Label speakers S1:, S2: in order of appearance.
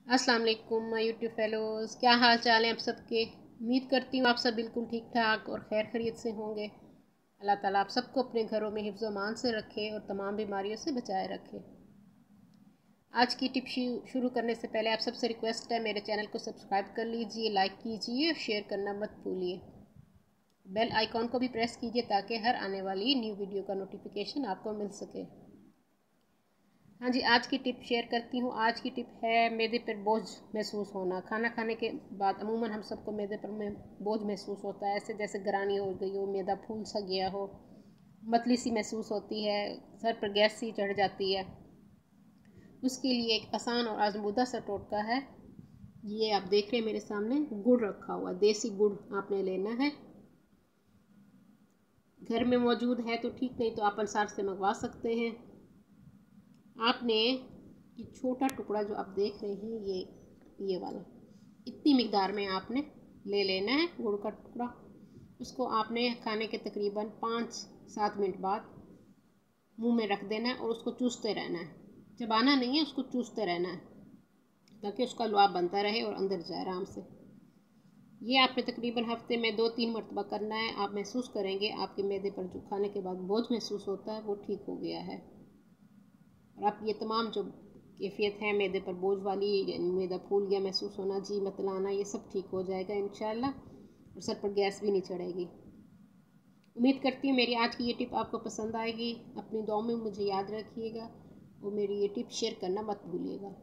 S1: अस्सलाम वालेकुम my YouTube fellows, क्या हाल चाल है आप सबके। उम्मीद करती हूँ आप सब बिल्कुल ठीक ठाक और खैर खैरियत से होंगे। अल्लाह ताला आप सबको अपने घरों में हिफ्ज़ व अमान से रखे और तमाम बीमारियों से बचाए रखे। आज की टिप शुरू करने से पहले आप सबसे रिक्वेस्ट है, मेरे चैनल को सब्सक्राइब कर लीजिए, लाइक कीजिए और शेयर करना मत भूलिए। बेल आइकॉन को भी प्रेस कीजिए ताकि हर आने वाली न्यू वीडियो का नोटिफिकेशन आपको मिल सके। हाँ जी, आज की टिप शेयर करती हूँ। आज की टिप है मैदे पर बोझ महसूस होना। खाना खाने के बाद अमूमन हम सबको मैदे पर में बोझ महसूस होता है, ऐसे जैसे ग्रानी हो गई हो, मैदा फूल सा गया हो, मतली सी महसूस होती है, सर पर गैस सी चढ़ जाती है। उसके लिए एक आसान और आजमूदा सा टोटका है। ये आप देख रहे हैं मेरे सामने गुड़ रखा हुआ, देसी गुड़ आपने लेना है। घर में मौजूद है तो ठीक, नहीं तो आप पंसार से मंगवा सकते हैं। आपने ये छोटा टुकड़ा जो आप देख रहे हैं, ये वाला, इतनी मिकदार में आपने ले लेना है गुड़ का टुकड़ा। उसको आपने खाने के तकरीबन 5-7 मिनट बाद मुंह में रख देना है और उसको चूसते रहना है। चबाना नहीं है, उसको चूसते रहना है ताकि उसका लुआब बनता रहे और अंदर जाए आराम से। ये आपने तकरीबन हफ्ते में 2-3 मरतबा करना है। आप महसूस करेंगे आपके मैदे पर जो खाने के बाद बोझ महसूस होता है वो ठीक हो गया है। और आप ये तमाम जो कैफियत है मैदे पर बोझ वाली, मैदा फूल गया महसूस होना, जी मतलाना, ये सब ठीक हो जाएगा इंशाल्लाह। और सर पर गैस भी नहीं चढ़ेगी। उम्मीद करती हूँ मेरी आज की ये टिप आपको पसंद आएगी। अपनी दुआओं में मुझे याद रखिएगा और मेरी ये टिप शेयर करना मत भूलिएगा।